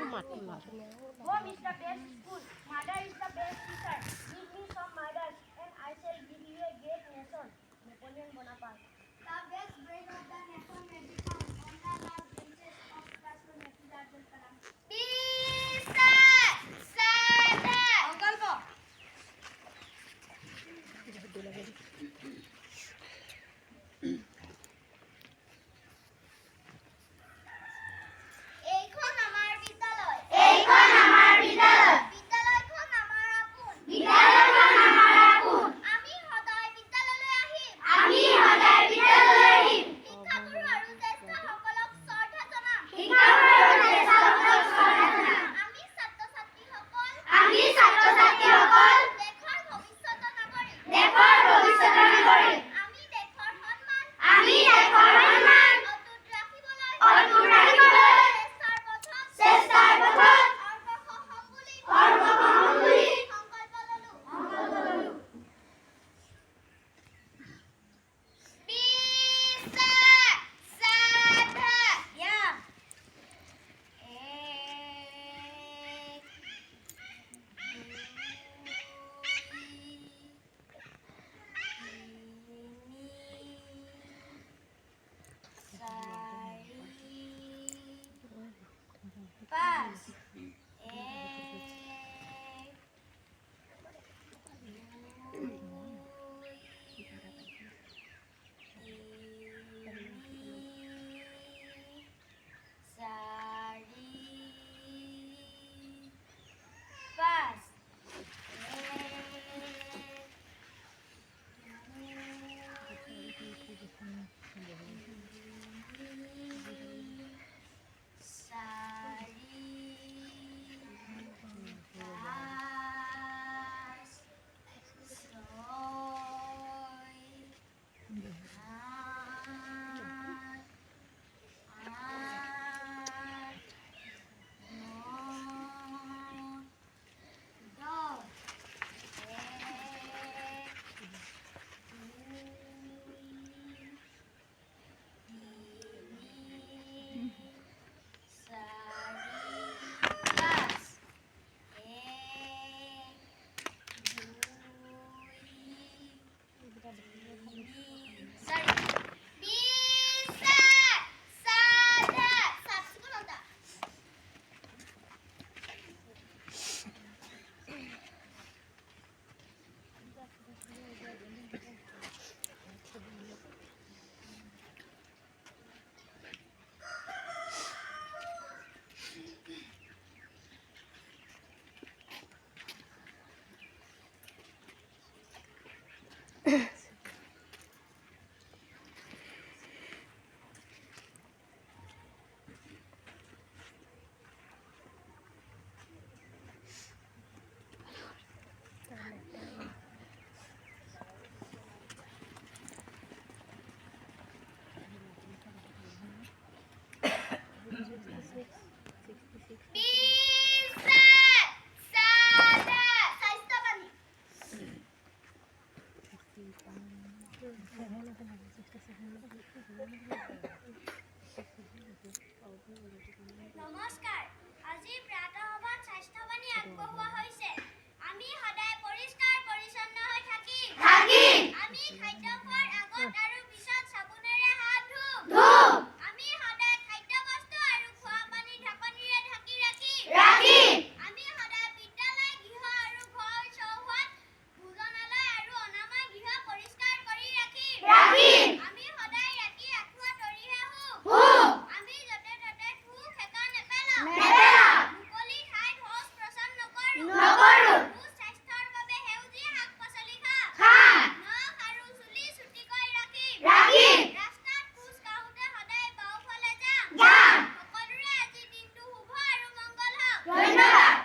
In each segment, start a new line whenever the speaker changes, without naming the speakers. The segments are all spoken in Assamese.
Home is the best school. Mother is the best teacher. Give me some mothers, and I shall give you a great nation. Napoleon Bonaparte. The best brain of the nation may be found on the last benches of classroom APJ Abdul Kalam. এইখন আমাৰ বিদ্যালয়। নমস্কাৰ আজি প্ৰাতঃসভাত স্বাস্থ্যবাণী আগবঢ়োৱা হৈছে আমি সদায় পৰিষ্কাৰ পৰিচ্ছন্ন হৈ থাকিম আমি খাদ্য খোৱাৰ আগত আৰু পিছত সাবুনেৰে হাত ধুম আমি সদায় খাদ্য বস্তু আৰু খোৱা পানী ঢাকনিৰে ঢাকি ৰাখিম আমি সদায় বিদ্যালয় গৃহ আৰু ঘৰ চৌহদ ভোজনালয় আৰু অনাময় গৃহ পৰিষ্কাৰ কৰি ৰাখিম আমি সদায় ৰাতি আঁঠুৱা তৰিহে শুম আমি য'তে ত'তে থু খেকাৰ নেপেলাওঁ মুকলি ঠাইত শৌচ প্ৰস্ৰাৱ নকৰোঁ সুস্বাস্থ্যৰ বাবে সেউজীয়া শাক পাচলি খাম নখ আৰু চুলি চুটিকৈ ৰাখিম ৰাস্তাত খোজ কাঢ়োতে সদায় বাওঁফালে যাম সকলোৰে আজি দিনটো শুভ আৰু মংগল হওক ধন্যবাদ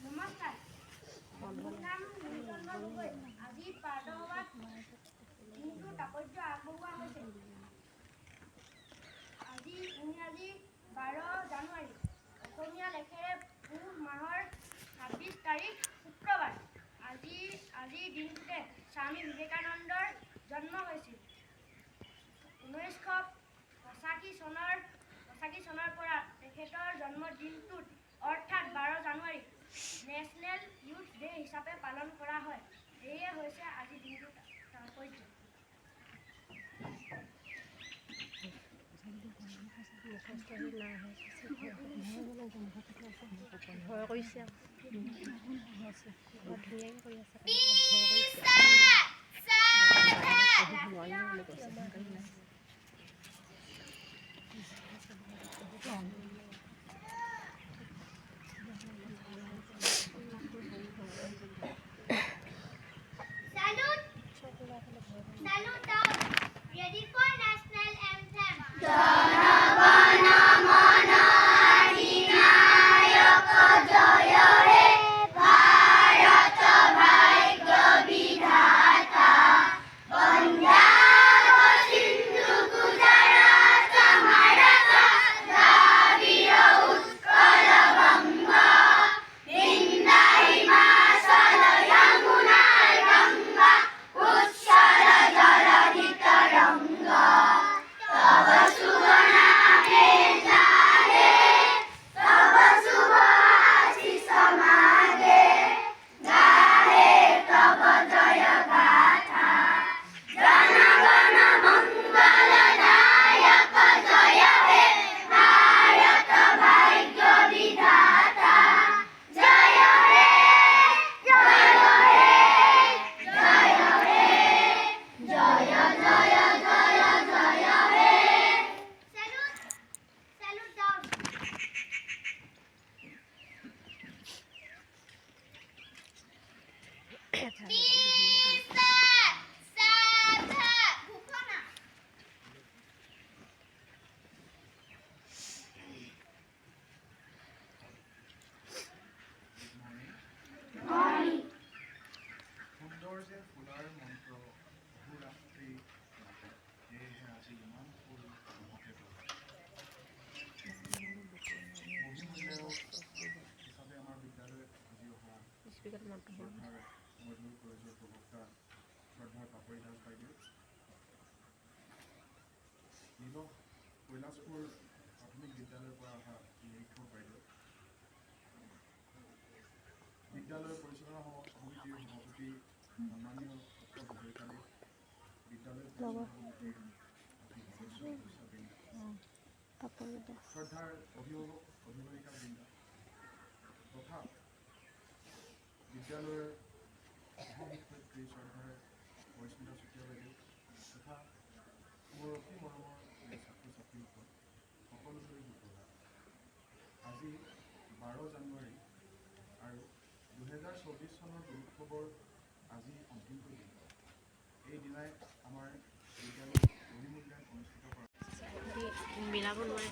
নমস্কাৰ মোৰ নাম নীলচন্দ্ৰ গগৈ আজি প্ৰাতঃসভাত দিনটোৰ তাৎপৰ্য আগবঢ়োৱা হৈছে আজি ইংৰাজী 12 জানুৱাৰী অসমীয়া লেখেৰে পুহ মাহৰ 26 তাৰিখ শুক্ৰবাৰ আজিৰ দিনটোতে স্বামী বিবেকানন্দৰ জন্ম হৈছিল 1985 চনৰ পৰা তেখেতৰ জন্মদিনটোত অৰ্থাৎ 12 জানুৱাৰী নেশ্যনেল ইউথ ডে হিচাপে পালন কৰা হয় এয়ে হৈছে আজিৰ দিনটোৰ তাৎপৰ্য
ভয় কৰিছে
Salute down. Ready for national anthem.
Kailashpur প্ৰাথমিক বিদ্যালয়ৰ পৰা অহা নিৰীক্ষক বাইদেউ, বিদ্যালয় পৰিচালনা সমিতিৰ সভাপতি সন্মানীয় ডক্টৰ হাজৰিকাদেৱ, বিদ্যালয় পৰিচালনা সমিতিৰ সদস্য সদস্যবৃন্দ, শ্ৰদ্ধাৰ অভিভাৱক অভিভাৱিকাবৃন্দ তথা বিদ্যালয়ৰ সহশিক্ষয়িত্ৰী শ্ৰদ্ধাৰ পৰিস্মিতা চুতীয়া বাইদেউ তথা মোৰ অতি মৰমৰ ছাত্ৰ ছাত্ৰীসকল, সকলোলৈ শুভেচ্ছা। আজি 12 জানুৱাৰী আৰু 2024 চনৰ দুৰ্যোগৰ আজি অন্তিমটো দিন। এই দিনাই আমাৰ বিদ্যালয়ত বহিমূল্যায়ন অনুষ্ঠিত কৰা
মিলাব নোৱাৰে